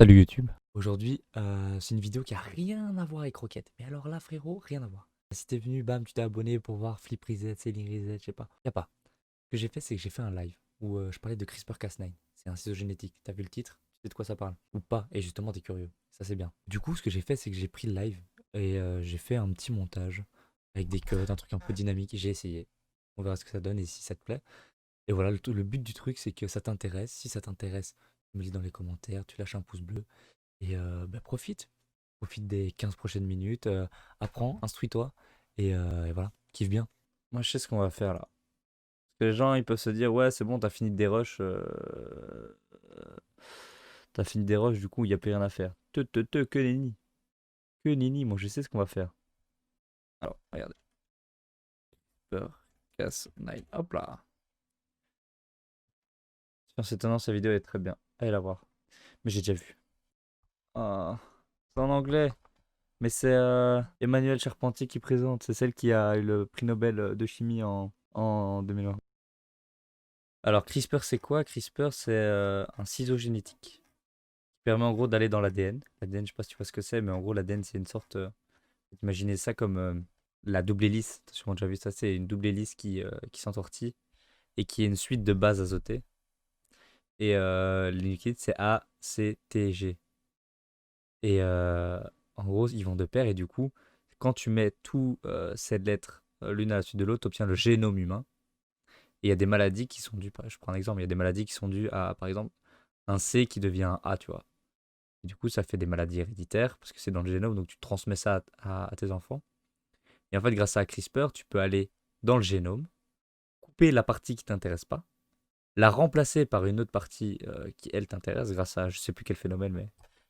Salut YouTube. Aujourd'hui, c'est une vidéo qui a rien à voir avec Rocket. Mais alors là, frérot, rien à voir. Si t'es venu, bam, tu t'es abonné pour voir Flip Reset, Selling Reset, je sais pas. Y a pas. Ce que j'ai fait, c'est que j'ai fait un live où je parlais de CRISPR-Cas9. C'est un ciseau génétique. T'as vu le titre? Tu sais de quoi ça parle? Ou pas? Et justement, t'es curieux. Ça, c'est bien. Du coup, ce que j'ai fait, c'est que j'ai pris le live et j'ai fait un petit montage avec des cuts, un truc un peu dynamique. J'ai essayé. On verra ce que ça donne et si ça te plaît. Et voilà, le but du truc, c'est que ça t'intéresse. Si ça t'intéresse, tu me le dis dans les commentaires, tu lâches un pouce bleu. Et bah, profite. Profite des 15 prochaines minutes. Apprends, instruis-toi. Et voilà, kiffe bien. Moi, je sais ce qu'on va faire là. Parce que les gens, ils peuvent se dire, ouais, c'est bon, t'as fini des rushs. T'as fini des rushs, du coup, il n'y a plus rien à faire. Que nenni. Que nenni, moi, je sais ce qu'on va faire. Alors, regardez. Peur, casse, nine. Hop là. Tiens, c'est étonnant, cette vidéo est très bien. Allez la voir. Mais j'ai déjà vu. Ah, c'est en anglais. Mais c'est Emmanuel Charpentier qui présente. C'est celle qui a eu le prix Nobel de chimie en 2020. Alors, CRISPR, c'est quoi? CRISPR, c'est un ciseau génétique permet en gros d'aller dans l'ADN. L'ADN, je sais pas si tu vois ce que c'est, mais en gros, l'ADN, c'est une sorte. Imaginez ça comme la double hélice. T'as sûrement déjà vu ça. C'est une double hélice qui s'entortille et qui est une suite de bases azotées. Et les liquides, c'est A, C, T, G. Et en gros, ils vont de pair. Et du coup, quand tu mets tous ces lettres l'une à la suite de l'autre, tu obtiens le génome humain. Et il y a des maladies qui sont dues, je prends un exemple, il y a des maladies qui sont dues à, par exemple, un C qui devient un A, tu vois. Et du coup, ça fait des maladies héréditaires parce que c'est dans le génome, donc tu transmets ça à tes enfants. Et en fait, grâce à CRISPR, tu peux aller dans le génome, couper la partie qui t'intéresse pas, la remplacer par une autre partie qui, elle, t'intéresse grâce à je sais plus quel phénomène, mais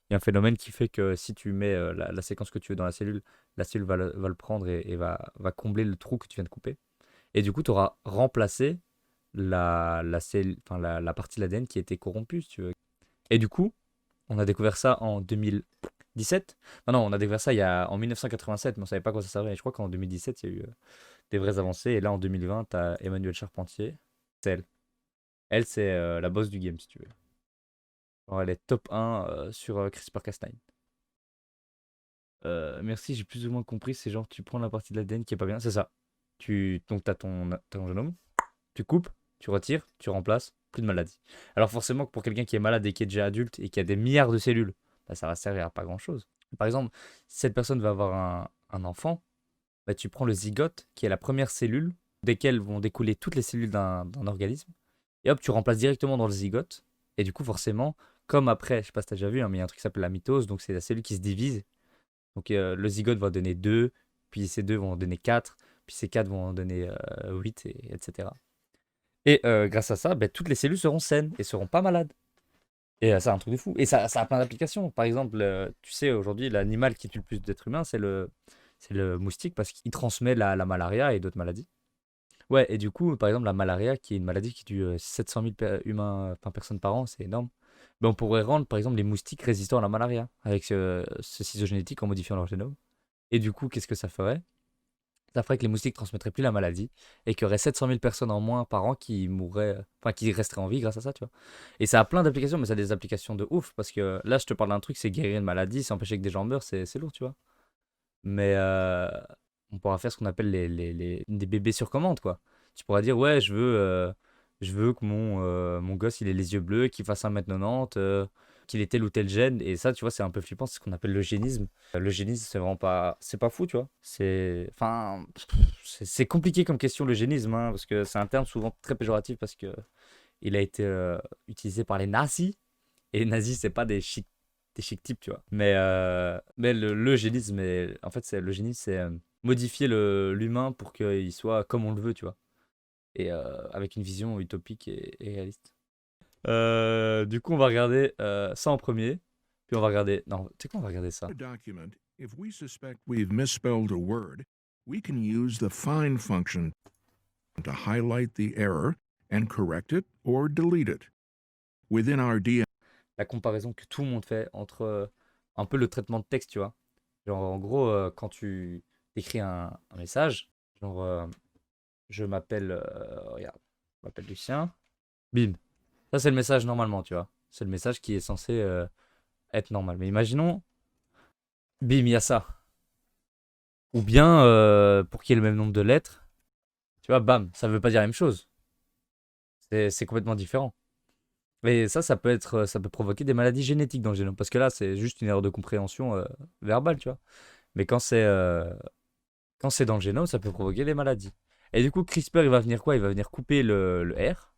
il y a un phénomène qui fait que si tu mets la séquence que tu veux dans la cellule va le prendre et va combler le trou que tu viens de couper. Et du coup, tu auras remplacé la partie de l'ADN qui était corrompue, si tu veux. Et du coup, on a découvert ça en 2017. Non, non, on a découvert ça en 1987, mais on savait pas à quoi ça servait. Et je crois qu'en 2017, il y a eu des vraies avancées. Et là, en 2020, tu as Emmanuel Charpentier. C'est elle. Elle, c'est la boss du game, si tu veux. Alors, elle est top 1 sur CRISPR-Cas9. Merci, j'ai plus ou moins compris. C'est genre, tu prends la partie de l'ADN qui est pas bien. C'est ça. Donc, tu as ton génome, tu coupes, tu retires, tu remplaces, plus de maladie. Alors, forcément, que pour quelqu'un qui est malade et qui est déjà adulte et qui a des milliards de cellules, bah, ça va servir à pas grand-chose. Par exemple, si cette personne va avoir un enfant, bah, tu prends le zygote, qui est la première cellule, desquelles vont découler toutes les cellules d'un organisme, et hop, tu remplaces directement dans le zygote. Et du coup, forcément, comme après, je sais pas si tu as déjà vu, hein, mais il y a un truc qui s'appelle la mitose, donc c'est la cellule qui se divise. Donc le zygote va donner 2, puis ces 2 vont en donner 4, puis ces 4 vont en donner 8, etc. Et grâce à ça, bah, toutes les cellules seront saines et seront pas malades. Et c'est un truc de fou. Et ça a plein d'applications. Par exemple, tu sais, aujourd'hui, l'animal qui tue le plus d'êtres humains, c'est le moustique parce qu'il transmet la malaria et d'autres maladies. Ouais, et du coup, par exemple, la malaria, qui est une maladie qui tue 700 000 humains, enfin, personnes par an, c'est énorme. Ben, on pourrait rendre, par exemple, les moustiques résistants à la malaria avec ce ciseau génétique en modifiant leur génome. Et du coup, qu'est-ce que ça ferait? Ça ferait que les moustiques transmettraient plus la maladie et qu'il y aurait 700 000 personnes en moins par an qui mourraient, enfin qui resteraient en vie grâce à ça, tu vois. Et ça a plein d'applications, mais ça a des applications de ouf parce que là, je te parle d'un truc, c'est guérir une maladie, c'est empêcher que des gens meurent, c'est lourd, tu vois. Mais on pourra faire ce qu'on appelle des bébés sur commande, quoi. Tu pourras dire, ouais, je veux que mon gosse, il ait les yeux bleus, qu'il fasse 1m90, qu'il ait tel ou tel gène. Et ça, tu vois, c'est un peu flippant, c'est ce qu'on appelle l'eugénisme. L'eugénisme, c'est vraiment pas, c'est pas fou, tu vois. Enfin, c'est compliqué comme question, l'eugénisme, hein, parce que c'est un terme souvent très péjoratif parce que il a été utilisé par les nazis. Et les nazis, c'est pas des chic types, tu vois. Mais l'eugénisme, en fait, l'eugénisme, c'est modifier l'humain pour qu'il soit comme on le veut, tu vois. Et avec une vision utopique et réaliste. Du coup, on va regarder ça en premier. Puis on va regarder. Non, tu sais quoi, on va regarder ça. Document, if we suspect we've misspelled a word, we can use the find function to highlight the error and correct it or delete it. Within our DM, La comparaison que tout le monde fait entre un peu le traitement de texte, tu vois. Genre, en gros, quand tu écris un message, genre, je m'appelle. Regarde, je m'appelle Lucien. Bim. Ça, c'est le message normalement, tu vois. C'est le message qui est censé être normal. Mais imaginons, bim, il y a ça. Ou bien, pour qu'il y ait le même nombre de lettres, tu vois, bam, ça veut pas dire la même chose. C'est complètement différent. Et ça peut être, ça peut provoquer des maladies génétiques dans le génome. Parce que là, c'est juste une erreur de compréhension verbale, tu vois. Mais quand c'est dans le génome, ça peut provoquer des maladies. Et du coup, CRISPR, il va venir quoi? Il va venir couper le R,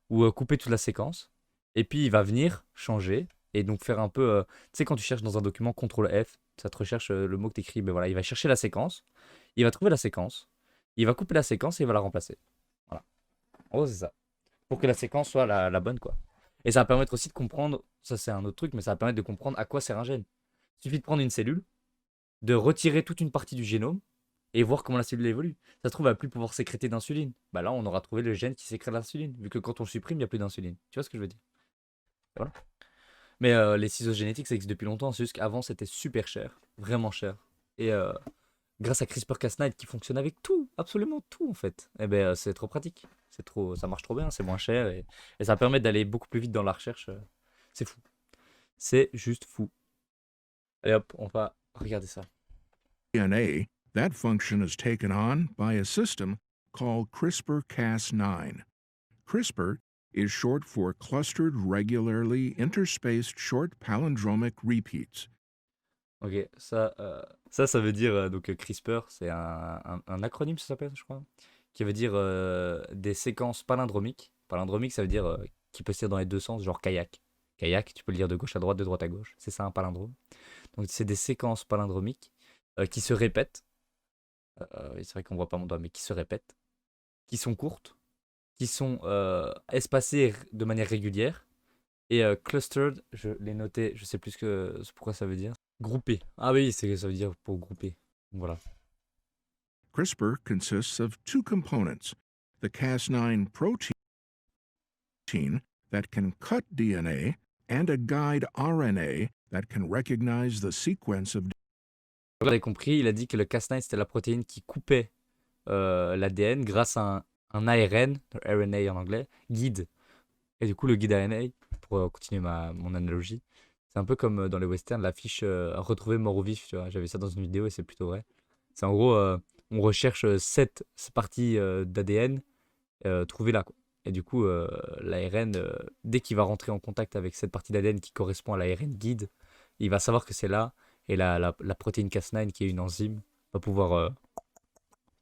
ou couper toute la séquence. Et puis, il va venir changer. Et donc, faire un peu. Tu sais, quand tu cherches dans un document CTRL F, ça te recherche le mot que tu écris. Ben voilà, il va chercher la séquence. Il va trouver la séquence. Il va couper la séquence et il va la remplacer. Voilà. En gros, c'est ça. Pour que la séquence soit la bonne, quoi. Et ça va permettre aussi de comprendre. Ça, c'est un autre truc, mais ça va permettre de comprendre à quoi sert un gène. Il suffit de prendre une cellule, de retirer toute une partie du génome et voir comment la cellule évolue. Ça se trouve, elle va plus pouvoir sécréter d'insuline. Bah là, on aura trouvé le gène qui sécrète l'insuline, vu que quand on le supprime, il n'y a plus d'insuline. Tu vois ce que je veux dire? Voilà. Mais les ciseaux génétiques, ça existe depuis longtemps. C'est juste qu'avant, c'était super cher, vraiment cher. Et grâce à CRISPR-Cas9 qui fonctionne avec tout, absolument tout en fait, eh ben, c'est trop pratique. C'est trop, ça marche trop bien, c'est moins cher et ça permet d'aller beaucoup plus vite dans la recherche. C'est fou. C'est juste fou. Allez hop, on va regarder ça. DNA, that function is taken on by a system called CRISPR-Cas9. CRISPR is short for clustered regularly interspaced short palindromic repeats. Ok, ça veut dire donc CRISPR, c'est un acronyme, ça s'appelle, je crois, qui veut dire des séquences palindromiques. Palindromique, ça veut dire qui peut se lire dans les deux sens, genre kayak. Kayak, tu peux le lire de gauche à droite, de droite à gauche. C'est ça un palindrome. Donc c'est des séquences palindromiques qui se répètent. C'est vrai qu'on voit pas mon doigt, mais qui se répètent, qui sont courtes, qui sont espacées de manière régulière et clustered. Je l'ai noté, je sais plus pourquoi ça veut dire. Groupé. Ah oui, ça veut dire pour grouper. Voilà. CRISPR consists of two components, the Cas9 protein that can cut DNA and a guide RNA that can recognize the sequence of Vous avez compris, il a dit que le Cas9 c'était la protéine qui coupait l'ADN grâce à un ARN, RNA en anglais, guide. Et du coup, le guide RNA, pour continuer mon analogie, c'est un peu comme dans les westerns, l'affiche retrouver mort ou vif, tu vois. J'avais ça dans une vidéo et c'est plutôt vrai. C'est en gros, on recherche cette partie d'ADN, trouvez-la, quoi. Et du coup, l'ARN, dès qu'il va rentrer en contact avec cette partie d'ADN qui correspond à l'ARN guide, il va savoir que c'est là. Et la protéine Cas9, qui est une enzyme, va pouvoir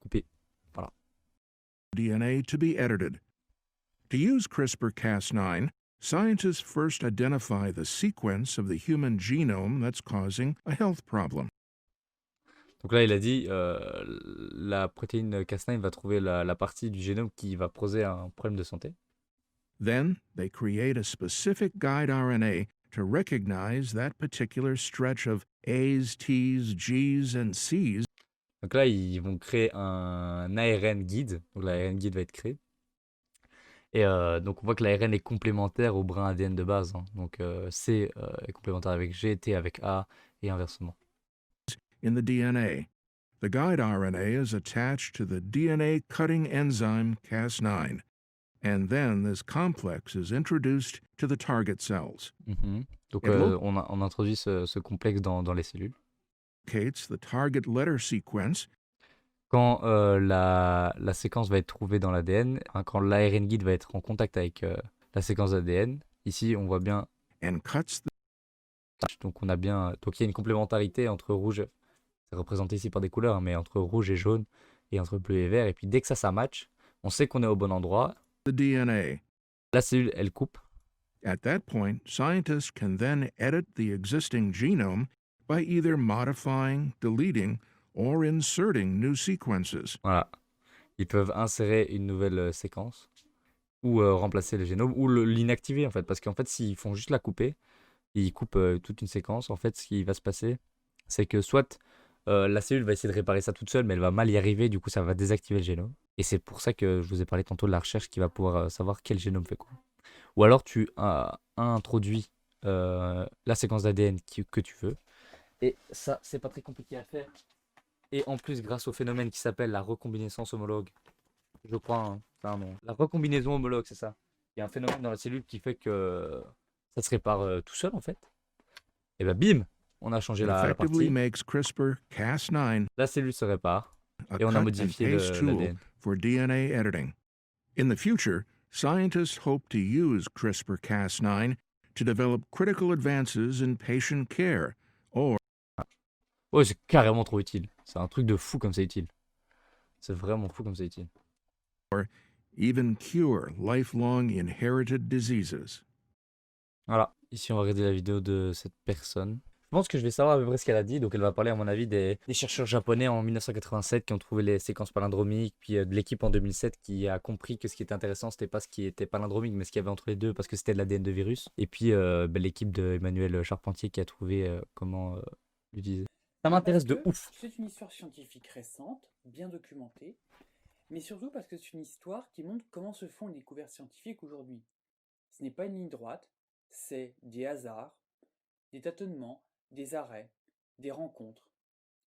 couper. Voilà. DNA to be edited. To use CRISPR-Cas9, scientists first identify the sequence of the human genome that's causing a health problem. Donc là, il a dit, la protéine Cas9 va trouver la partie du génome qui va poser un problème de santé. Then they create a specific guide RNA to recognize that particular stretch of A's, T's, G's, and C's Donc là, ils vont créer un ARN guide. Donc l'ARN guide va être créé. Et donc on voit que l'ARN est complémentaire au brin ADN de base, hein. Donc C est complémentaire avec G, T avec A et inversement. in the DNA. The guide RNA is attached to the DNA cutting enzyme Cas9, and then this complex is introduced to the target cells. Donc Et l'autre- on introduit ce complexe dans les cellules. Locates the target letter sequence Quand la séquence va être trouvée dans l'ADN, hein, quand l'ARN guide va être en contact avec la séquence d'ADN, ici on voit bien, and cuts the donc on a bien, donc il y a une complémentarité entre rouge, c'est représenté ici par des couleurs, mais entre rouge et jaune et entre bleu et vert. Et puis dès que ça match, on sait qu'on est au bon endroit. DNA. La cellule, elle coupe. At that point, scientists can then edit the existing genome by either modifying, deleting, or inserting new sequences. Voilà. Ils peuvent insérer une nouvelle séquence ou remplacer le génome ou l'inactiver en fait. Parce qu'en fait, s'ils font juste la couper, ils coupent toute une séquence. En fait, ce qui va se passer, c'est que soit la cellule va essayer de réparer ça toute seule, mais elle va mal y arriver. Du coup, ça va désactiver le génome. Et c'est pour ça que je vous ai parlé tantôt de la recherche qui va pouvoir savoir quel génome fait quoi. Ou alors tu introduis la séquence d'ADN que tu veux. Et ça, c'est pas très compliqué à faire. Et en plus, grâce au phénomène qui s'appelle la recombinaisance homologue, je crois, hein, c'est un nom. La recombinaison homologue, c'est ça. Il y a un phénomène dans la cellule qui fait que ça se répare tout seul, en fait. Et bah bim, on a changé It la effectively partie. makes CRISPR-Cas9 La cellule se répare a et on a cut and modifié paste tool l'ADN. for DNA editing. In the future, scientists hope to use CRISPR-Cas9 to develop critical advances in patient care or Ouais, c'est carrément trop utile. C'est un truc de fou comme c'est utile. C'est vraiment fou comme c'est utile. even cure lifelong inherited diseases. Voilà, ici on va regarder la vidéo de cette personne. Je pense que je vais savoir à peu près ce qu'elle a dit. Donc elle va parler à mon avis des chercheurs japonais en 1987 qui ont trouvé les séquences palindromiques, puis de l'équipe en 2007 qui a compris que ce qui était intéressant c'était pas ce qui était palindromique mais ce qu'il y avait entre les deux parce que c'était de l'ADN de virus. Et puis l'équipe de Emmanuel Charpentier qui a trouvé comment l'utiliser. Ça Parce m'intéresse de que ouf. c'est une histoire scientifique récente, bien documentée, mais surtout parce que c'est une histoire qui montre comment se font les découvertes scientifiques aujourd'hui. Ce n'est pas une ligne droite, c'est des hasards, des tâtonnements, des arrêts, des rencontres,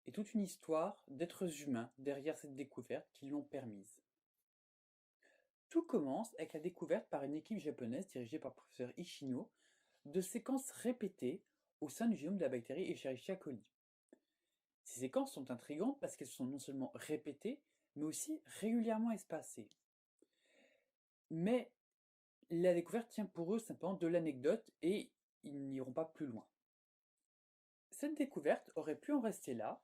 et toute une histoire d'êtres humains derrière cette découverte qui l'ont permise. Tout commence avec la découverte par une équipe japonaise dirigée par le professeur Ishino de séquences répétées au sein du génome de la bactérie Escherichia coli. Ces séquences sont intrigantes parce qu'elles sont non seulement répétées, mais aussi régulièrement espacées. Mais la découverte tient pour eux simplement de l'anecdote et ils n'iront pas plus loin. Cette découverte aurait pu en rester là,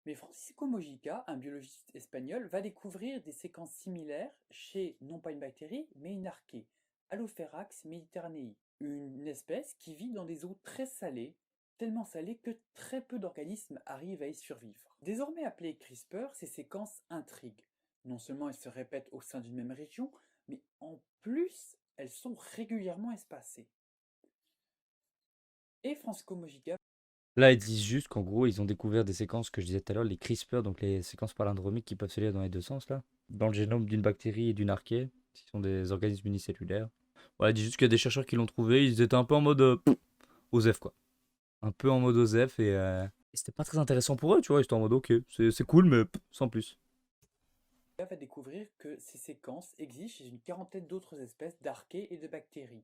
mais Francisco Mojica, un biologiste espagnol, va découvrir des séquences similaires chez non pas une bactérie, mais une archée, Halopherax mediterranei, une espèce qui vit dans des eaux très salées, tellement salées que très peu d'organismes arrivent à y survivre. Désormais appelées CRISPR, ces séquences intriguent. Non seulement elles se répètent au sein d'une même région, mais en plus, elles sont régulièrement espacées. Et Francisco Mojica Là, ils disent juste qu'en gros, ils ont découvert des séquences que je disais tout à l'heure, les CRISPR, donc les séquences palindromiques qui peuvent se lire dans les deux sens, là, dans le génome d'une bactérie et d'une archée, qui sont des organismes unicellulaires. Ouais, ils disent juste qu'il y a des chercheurs qui l'ont trouvé, ils étaient un peu en mode OSEF, quoi. Un peu en mode OSEF et c'était pas très intéressant pour eux, tu vois, ils étaient en mode ok, c'est cool, mais sans plus. va découvrir que ces séquences existent chez une quarantaine d'autres espèces d'archées et de bactéries.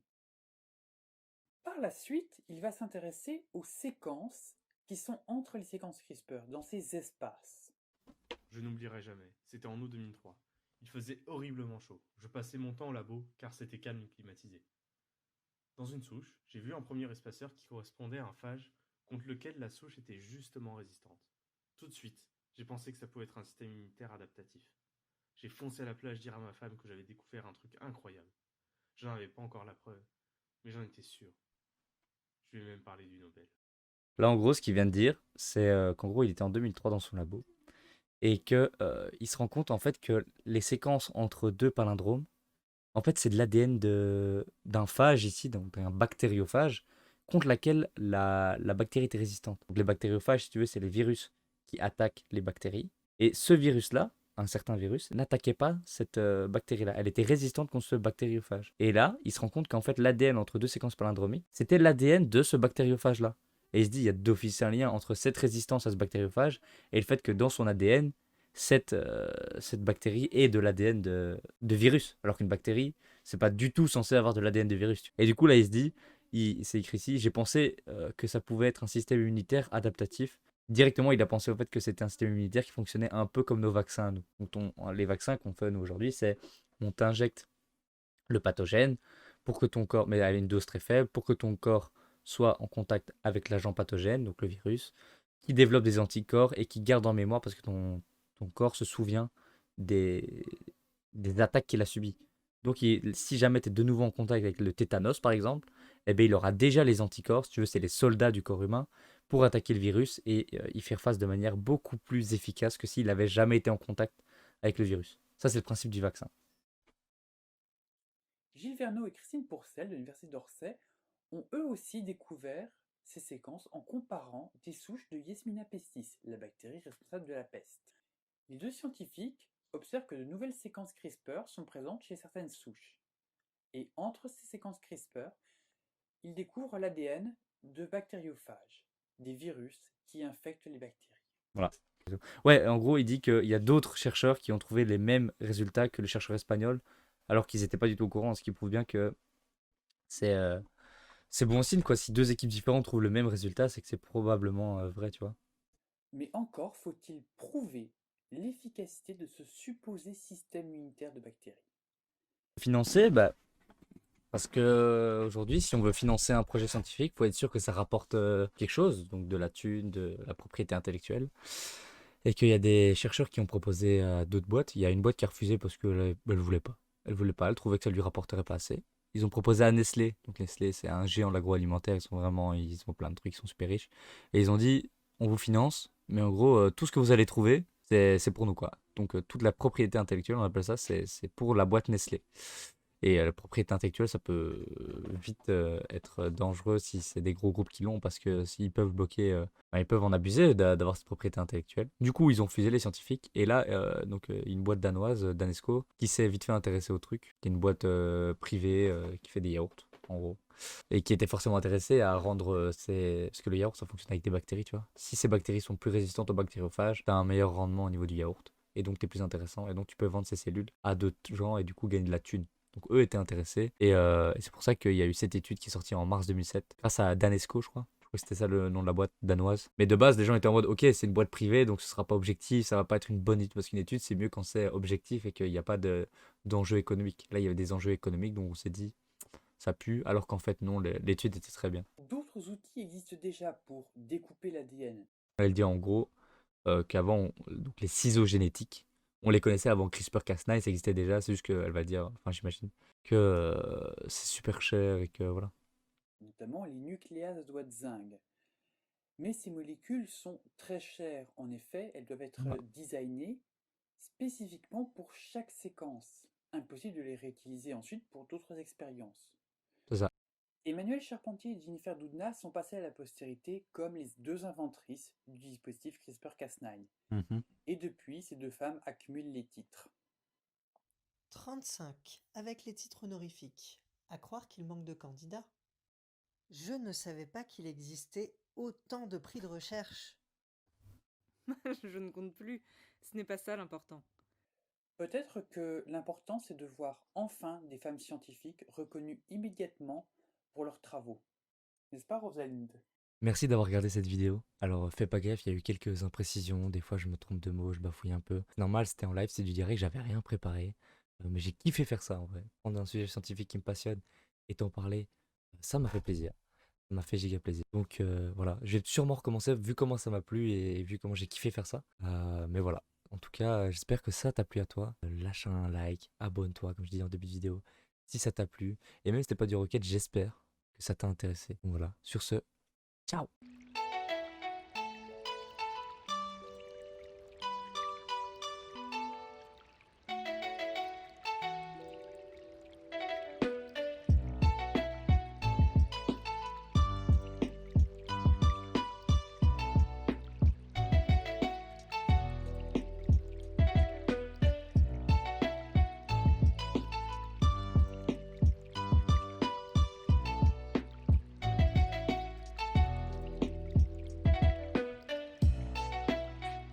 Par la suite, il va s'intéresser aux séquences qui sont entre les séquences CRISPR, dans ces espaces. Je n'oublierai jamais, c'était en août 2003. Il faisait horriblement chaud. Je passais mon temps au labo car c'était calme et climatisé. Dans une souche, j'ai vu un premier espaceur qui correspondait à un phage contre lequel la souche était justement résistante. Tout de suite, j'ai pensé que ça pouvait être un système immunitaire adaptatif. J'ai foncé à la plage dire à ma femme que j'avais découvert un truc incroyable. Je n'en avais pas encore la preuve, mais j'en étais sûr. Je lui ai même parlé du Nobel. Là, en gros, ce qu'il vient de dire, c'est qu'en gros, il était en 2003 dans son labo et que il se rend compte en fait que les séquences entre deux palindromes, en fait, c'est de l'ADN d'un phage ici, donc un bactériophage, contre laquelle la bactérie était résistante. Donc les bactériophages, si tu veux, c'est les virus qui attaquent les bactéries. Et ce virus-là, un certain virus, n'attaquait pas cette bactérie-là. Elle était résistante contre ce bactériophage. Et là, il se rend compte qu'en fait, l'ADN entre deux séquences palindromiques, c'était l'ADN de ce bactériophage-là. Et il se dit, il y a d'office un lien entre cette résistance à ce bactériophage et le fait que dans son ADN, cette bactérie est de l'ADN de virus. Alors qu'une bactérie, c'est pas du tout censé avoir de l'ADN de virus. Et du coup, là, il se dit, c'est écrit ici, j'ai pensé que ça pouvait être un système immunitaire adaptatif. Directement, il a pensé au fait que c'était un système immunitaire qui fonctionnait un peu comme nos vaccins. Nous. Donc, les vaccins qu'on fait nous aujourd'hui, c'est on t'injecte le pathogène pour que ton corps, mais à une dose très faible, pour que ton corps soit en contact avec l'agent pathogène, donc le virus, qui développe des anticorps et qui garde en mémoire parce que ton corps se souvient des, des attaques qu'il a subies. Donc, si jamais tu es de nouveau en contact avec le tétanos, par exemple, eh bien, il aura déjà les anticorps, si tu veux, c'est les soldats du corps humain, pour attaquer le virus et y faire face de manière beaucoup plus efficace que s'il n'avait jamais été en contact avec le virus. Ça, c'est le principe du vaccin. Gilles Verneau et Christine Pourcel de l'Université d'Orsay ont eux aussi découvert ces séquences en comparant des souches de Yesmina pestis, la bactérie responsable de la peste. Les deux scientifiques observent que de nouvelles séquences CRISPR sont présentes chez certaines souches. Et entre ces séquences CRISPR, ils découvrent l'ADN de bactériophages, des virus qui infectent les bactéries. Voilà. Ouais, en gros, il dit qu'il y a d'autres chercheurs qui ont trouvé les mêmes résultats que le chercheur espagnol, alors qu'ils n'étaient pas du tout au courant, ce qui prouve bien que c'est C'est bon signe, quoi. Si deux équipes différentes trouvent le même résultat, c'est que c'est probablement vrai, tu vois. Mais encore faut-il prouver l'efficacité de ce supposé système immunitaire de bactéries. Financer, bah, parce que aujourd'hui, si on veut financer un projet scientifique, faut être sûr que ça rapporte quelque chose, donc de la thune, de la propriété intellectuelle. Et qu'il y a des chercheurs qui ont proposé à d'autres boîtes. Il y a une boîte qui a refusé parce qu'elle ne voulait pas. Elle voulait pas, elle trouvait que ça lui rapporterait pas assez. Ils ont proposé à Nestlé. Donc Nestlé, c'est un géant de l'agroalimentaire. Ils ont plein de trucs, ils sont super riches. Et ils ont dit, on vous finance, mais en gros, tout ce que vous allez trouver, c'est pour nous, quoi. Donc toute la propriété intellectuelle, on appelle ça, c'est pour la boîte Nestlé. Et la propriété intellectuelle, ça peut vite être dangereux si c'est des gros groupes qui l'ont, parce que s'ils peuvent bloquer, ils peuvent en abuser d'avoir cette propriété intellectuelle. Du coup, ils ont fusé les scientifiques, et là, une boîte danoise, Danesco, qui s'est vite fait intéresser au truc, qui est une boîte privée qui fait des yaourts, en gros, et qui était forcément intéressée à rendre parce que le yaourt, ça fonctionne avec des bactéries, tu vois. Si ces bactéries sont plus résistantes aux bactériophages, t'as un meilleur rendement au niveau du yaourt. Et donc, t'es plus intéressant, et donc tu peux vendre ces cellules à d'autres gens et du coup gagner de la thune. Donc eux étaient intéressés. Et c'est pour ça qu'il y a eu cette étude qui est sortie en mars 2007, grâce à Danesco, je crois. Je crois que c'était ça le nom de la boîte danoise. Mais de base, les gens étaient en mode, ok, c'est une boîte privée, donc ce sera pas objectif, ça va pas être une bonne étude, parce qu'une étude, c'est mieux quand c'est objectif et qu'il n'y a pas d'enjeu économique. Là, il y avait des enjeux économiques, donc on s'est dit, ça pue, alors qu'en fait, non, l'étude était très bien. D'autres outils existent déjà pour découper l'ADN. Elle dit en gros qu'avant, donc les ciseaux génétiques, on les connaissait avant CRISPR-Cas9, ça existait déjà, c'est juste qu'elle va dire, enfin j'imagine, que c'est super cher et que voilà. Notamment les nucléases d'oie de zinc. Mais ces molécules sont très chères. En effet, elles doivent être Ouais. designées spécifiquement pour chaque séquence. Impossible de les réutiliser ensuite pour d'autres expériences. C'est ça. Emmanuel Charpentier et Jennifer Doudna sont passés à la postérité comme les deux inventrices du dispositif CRISPR-Cas9. Mhm. Et depuis, ces deux femmes accumulent les titres. 35, avec les titres honorifiques. À croire qu'il manque de candidats. Je ne savais pas qu'il existait autant de prix de recherche. Je ne compte plus. Ce n'est pas ça l'important. Peut-être que l'important c'est de voir enfin des femmes scientifiques reconnues immédiatement pour leurs travaux. N'est-ce pas, Rosalind? Merci d'avoir regardé cette vidéo. Alors fais pas gaffe, il y a eu quelques imprécisions, des fois je me trompe de mots, je bafouille un peu. C'est normal, c'était en live, c'est du direct, j'avais rien préparé. Mais j'ai kiffé faire ça en vrai. Prendre un sujet scientifique qui me passionne et t'en parler, ça m'a fait plaisir. Ça m'a fait giga plaisir. Donc voilà, je vais sûrement recommencer vu comment ça m'a plu et vu comment j'ai kiffé faire ça. Mais voilà. En tout cas, j'espère que ça t'a plu à toi. Lâche un like, abonne-toi, comme je disais en début de vidéo, si ça t'a plu. Et même si c'était pas du Rocket, j'espère que ça t'a intéressé. Donc voilà, sur ce, ciao!